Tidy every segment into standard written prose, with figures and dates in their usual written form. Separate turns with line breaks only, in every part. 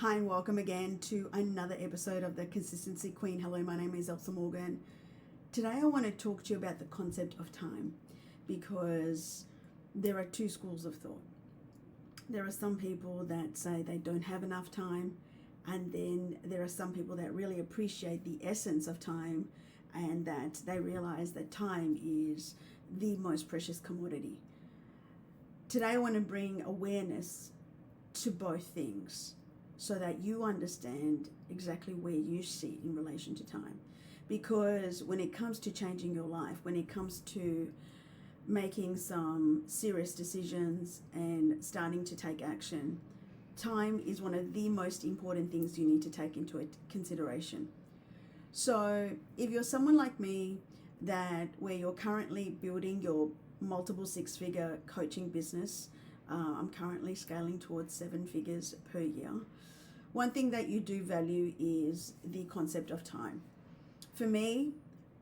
Hi and welcome again to another episode of the Consistency Queen. Hello, my name is Elsa Morgan. Today I want to talk to you about the concept of time because there are two schools of thought. There are some people that say they don't have enough time, and then there are some people that really appreciate the essence of time and that they realize that time is the most precious commodity. Today I want to bring awareness to both things, so that you understand exactly where you sit in relation to time. Because when it comes to changing your life, when it comes to making some serious decisions and starting to take action, time is one of the most important things you need to take into consideration. So if you're someone like me, where you're currently building your multiple six-figure coaching business, I'm currently scaling towards 7 figures per year. One thing that you do value is the concept of time. For me,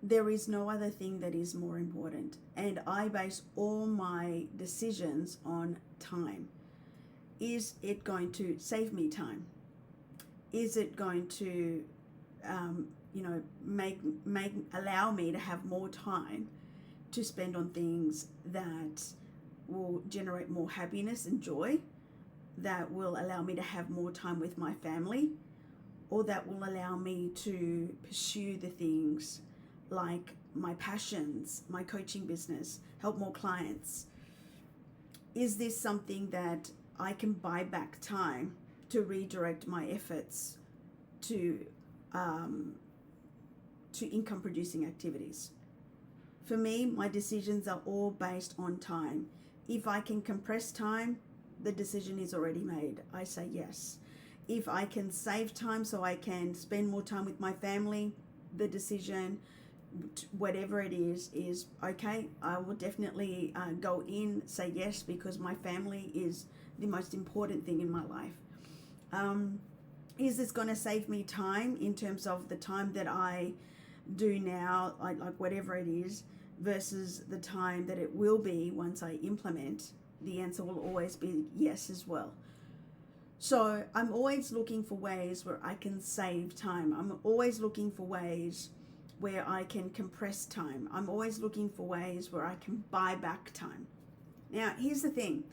there is no other thing that is more important, and I base all my decisions on time. Is it going to save me time? Is it going to, allow me to have more time to spend on things that will generate more happiness and joy, that will allow me to have more time with my family, or that will allow me to pursue the things like my passions, my coaching business, help more clients? Is this something that I can buy back time to redirect my efforts to income producing activities? For me, my decisions are all based on time. If I can compress time, the decision is already made. I say yes. If I can save time so I can spend more time with my family, the decision, whatever it is okay. I will definitely go in, say yes, because my family is the most important thing in my life. Is this going to save me time in terms of the time that I do now, like whatever it is, versus the time that it will be once I implement? The answer will always be yes as well. So I'm always looking for ways where I can save time. I'm always looking for ways where I can compress time. I'm always looking for ways where I can buy back time. Now, here's the thing.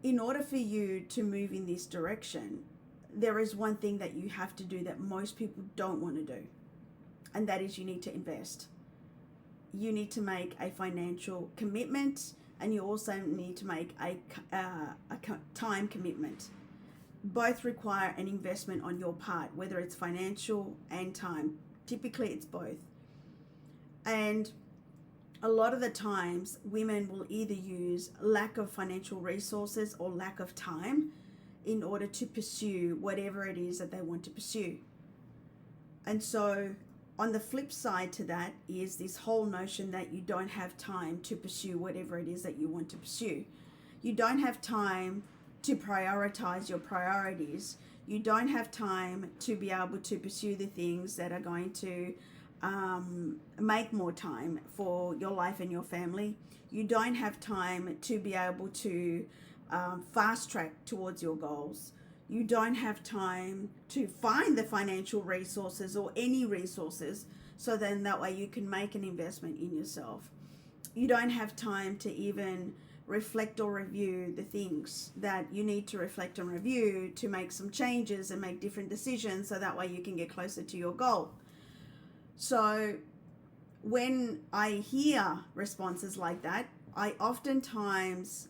In order for you to move in this direction, there is one thing that you have to do that most people don't want to do, and that is you need to invest. You need to make a financial commitment, and you also need to make a time commitment. Both require an investment on your part, whether it's financial and time. Typically, it's both. And a lot of the times, women will either use lack of financial resources or lack of time in order to pursue whatever it is that they want to pursue. And so on the flip side to that is this whole notion that you don't have time to pursue whatever it is that you want to pursue. You don't have time to prioritize your priorities. You don't have time to be able to pursue the things that are going to make more time for your life and your family. You don't have time to be able to fast track towards your goals. You don't have time to find the financial resources or any resources, so then that way you can make an investment in yourself. You don't have time to even reflect or review the things that you need to reflect and review to make some changes and make different decisions, so that way you can get closer to your goal. So when I hear responses like that, I oftentimes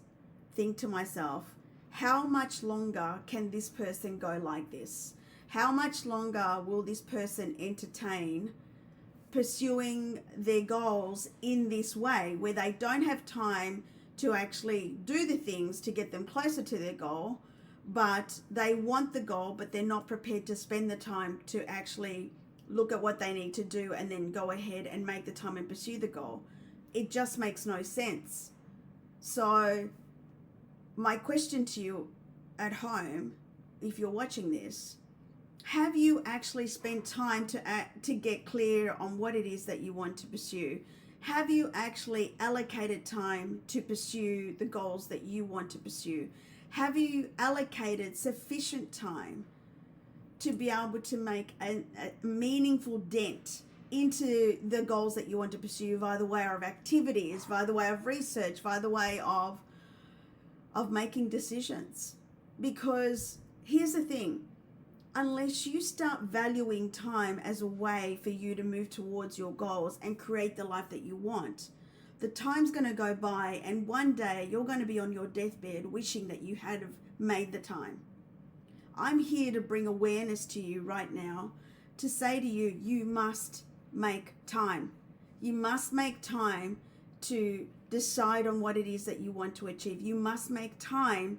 think to myself, how much longer can this person go like this? How much longer will this person entertain pursuing their goals in this way, where they don't have time to actually do the things to get them closer to their goal, but they want the goal, but they're not prepared to spend the time to actually look at what they need to do and then go ahead and make the time and pursue the goal? It just makes no sense. So my question to you at home, if you're watching this, have you actually spent time to get clear on what it is that you want to pursue? Have you actually allocated time to pursue the goals that you want to pursue? Have you allocated sufficient time to be able to make a meaningful dent into the goals that you want to pursue via the way of activities, via the way of research, via the way of making decisions. Because here's the thing, unless you start valuing time as a way for you to move towards your goals and create the life that you want, the time's going to go by, and one day you're going to be on your deathbed wishing that you had made the time. I'm here to bring awareness to you right now, to say to you, you must make time. You must make time to decide on what it is that you want to achieve. You must make time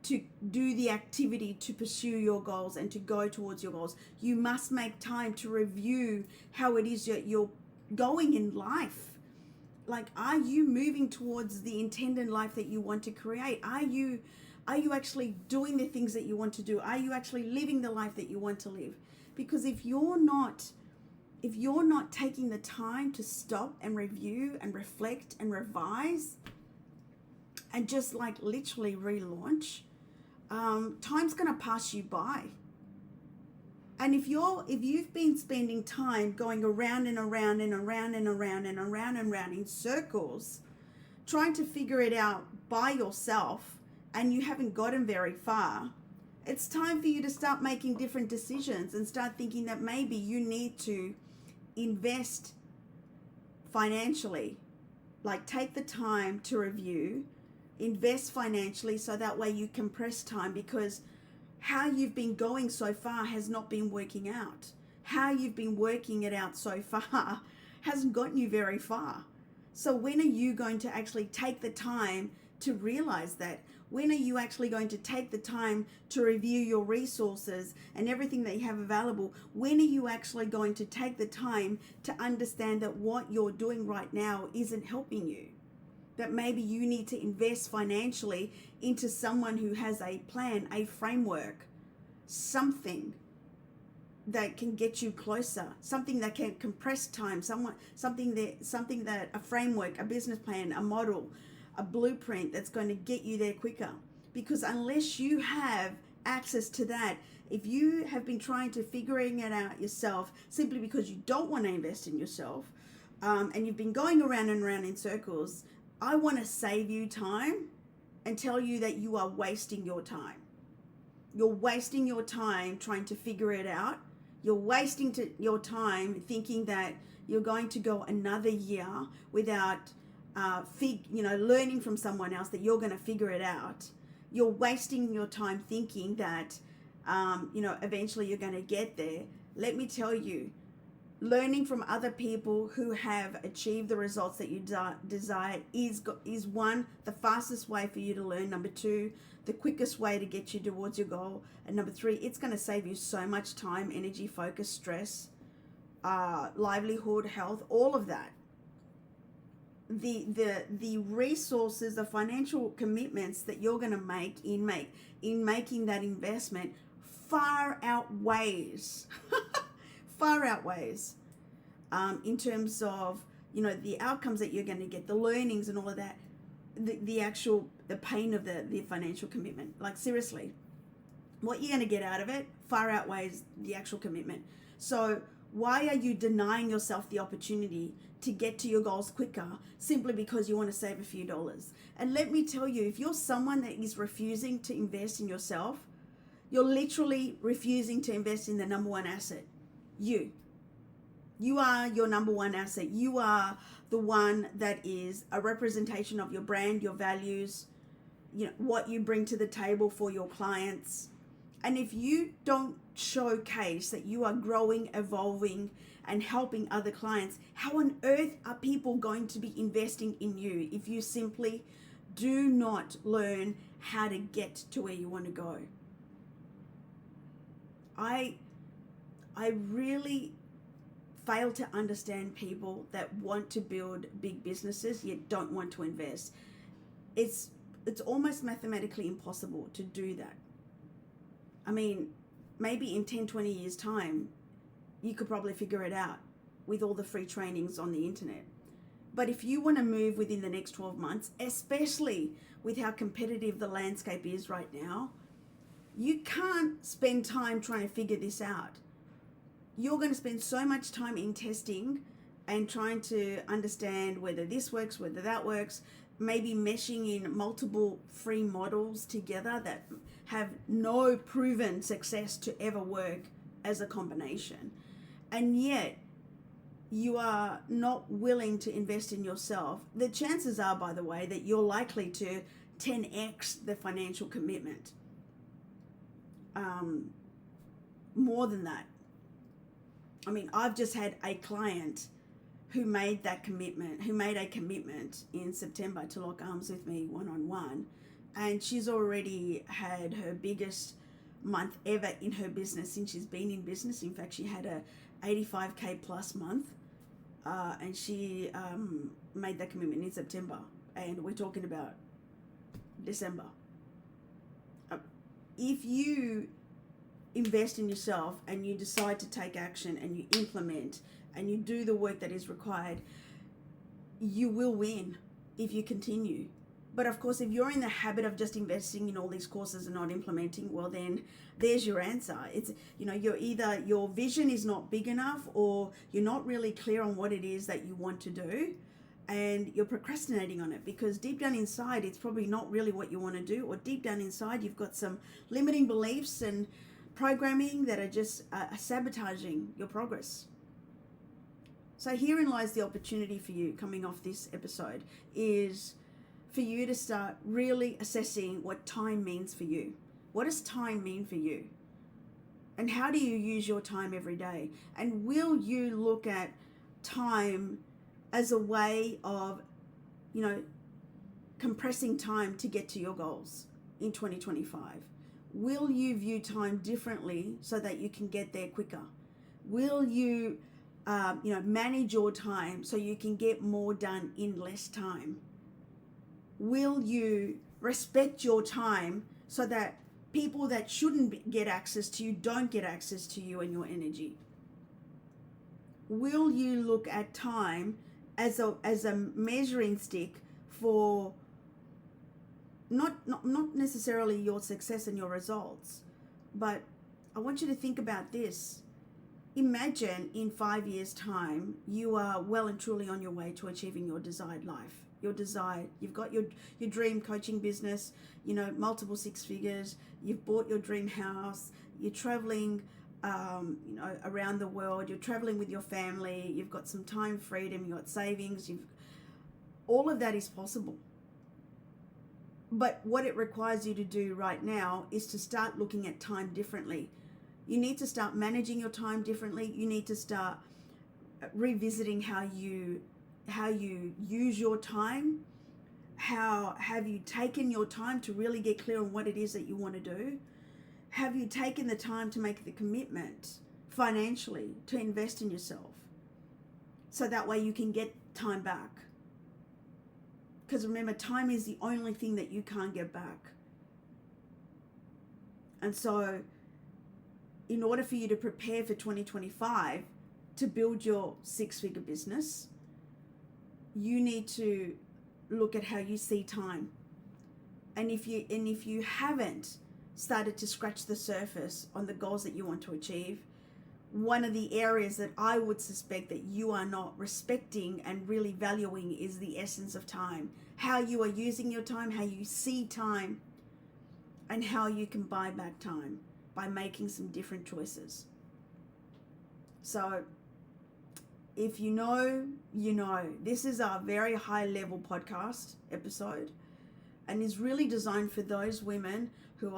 to do the activity to pursue your goals and to go towards your goals. You must make time to review how it is that you're going in life. Like, are you moving towards the intended life that you want to create? Are you actually doing the things that you want to do? Are you actually living the life that you want to live? Because if you're not taking the time to stop and review and reflect and revise and just like literally relaunch, time's going to pass you by. And if you've been spending time going around and around and around and around and around and around in circles, trying to figure it out by yourself, and you haven't gotten very far, it's time for you to start making different decisions and start thinking that maybe you need to invest financially. Like, take the time to review, invest financially, so that way you compress time, because how you've been going so far has not been working out. How you've been working it out so far hasn't gotten you very far. So when are you going to actually take the time to realize that? When are you actually going to take the time to review your resources and everything that you have available? When are you actually going to take the time to understand that what you're doing right now isn't helping you? That maybe you need to invest financially into someone who has a plan, a framework, something that can get you closer, something that can compress time, something that a framework, a business plan, a model, a blueprint that's going to get you there quicker. Because unless you have access to that, if you have been trying to figuring it out yourself simply because you don't want to invest in yourself, and you've been going around and around in circles, I want to save you time and tell you that you are wasting your time. You're wasting your time trying to figure it out. You're wasting your time thinking that you're going to go another year without learning from someone else that you're going to figure it out. You're wasting your time thinking that, eventually you're going to get there. Let me tell you, learning from other people who have achieved the results that you desire is one, the fastest way for you to learn. Number two, the quickest way to get you towards your goal. And number three, it's going to save you so much time, energy, focus, stress, livelihood, health, all of that. The resources, the financial commitments that you're going to make in making that investment far outweighs in terms of the outcomes that you're going to get, the learnings and all of that, the pain of the financial commitment. Like, seriously, what you're going to get out of it far outweighs the actual commitment. So why are you denying yourself the opportunity to get to your goals quicker simply because you want to save a few dollars? And let me tell you, if you're someone that is refusing to invest in yourself, you're literally refusing to invest in the number one asset. You are your number one asset. You are the one that is a representation of your brand, your values, what you bring to the table for your clients. And if you don't showcase that you are growing, evolving, and helping other clients, how on earth are people going to be investing in you if you simply do not learn how to get to where you want to go? I really fail to understand people that want to build big businesses yet don't want to invest. It's almost mathematically impossible to do that. I mean, maybe in 10, 20 years' time, you could probably figure it out with all the free trainings on the internet. But if you want to move within the next 12 months, especially with how competitive the landscape is right now, You can't spend time trying to figure this out. You're going to spend so much time in testing and trying to understand whether this works, whether that works, maybe meshing in multiple free models together that have no proven success to ever work as a combination. And yet, you are not willing to invest in yourself. The chances are, by the way, that you're likely to 10x the financial commitment. More than that. I mean, I've just had a client who made a commitment in September to lock arms with me one-on-one, and she's already had her biggest month ever in her business since she's been in business. In fact, she had a 85K plus month, and she made that commitment in September, and we're talking about December. If you invest in yourself and you decide to take action and you implement and you do the work that is required, you will win if you continue. But of course, if you're in the habit of just investing in all these courses and not implementing, well, then there's your answer. It's, you're either, your vision is not big enough, or you're not really clear on what it is that you want to do, and you're procrastinating on it because deep down inside, it's probably not really what you want to do, or deep down inside, you've got some limiting beliefs and programming that are just sabotaging your progress. So herein lies the opportunity for you coming off this episode, is for you to start really assessing what time means for you. What does time mean for you? And how do you use your time every day? And will you look at time as a way of, compressing time to get to your goals in 2025? Will you view time differently so that you can get there quicker? Will you, manage your time so you can get more done in less time? Will you respect your time so that people that shouldn't get access to you don't get access to you and your energy? Will you look at time as a measuring stick for not necessarily your success and your results, but I want you to think about this. Imagine in 5 years' time, you are well and truly on your way to achieving your desired life. You've got your dream coaching business, multiple six figures, you've bought your dream house, you're traveling, around the world, you're traveling with your family, you've got some time freedom, you've got savings, all of that is possible. But what it requires you to do right now is to start looking at time differently. You need to start managing your time differently. You need to start revisiting how you use your time. How have you taken your time to really get clear on what it is that you want to do? Have you taken the time to make the commitment financially to invest in yourself, so that way you can get time back? Because remember, time is the only thing that you can't get back. And so in order for you to prepare for 2025 to build your six-figure business, you need to look at how you see time. And if you haven't started to scratch the surface on the goals that you want to achieve, one of the areas that I would suspect that you are not respecting and really valuing is the essence of time. How you are using your time, how you see time, and how you can buy back time by making some different choices. So if you know, you know. This is a very high level podcast episode, and is really designed for those women who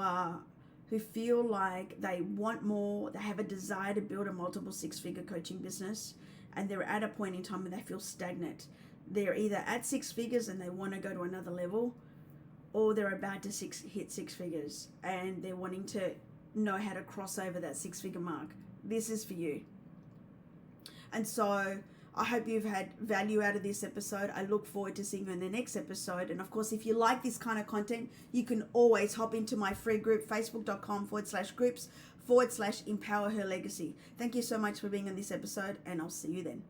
feel like they want more, they have a desire to build a multiple six-figure coaching business, and they're at a point in time where they feel stagnant. They're either at six figures and they want to go to another level, or they're about to hit six figures and they're wanting to know how to cross over that six-figure mark. This is for you. And so I hope you've had value out of this episode. I look forward to seeing you in the next episode. And of course, if you like this kind of content, you can always hop into my free group, facebook.com/groups/empower her legacy. Thank you so much for being on this episode, and I'll see you then.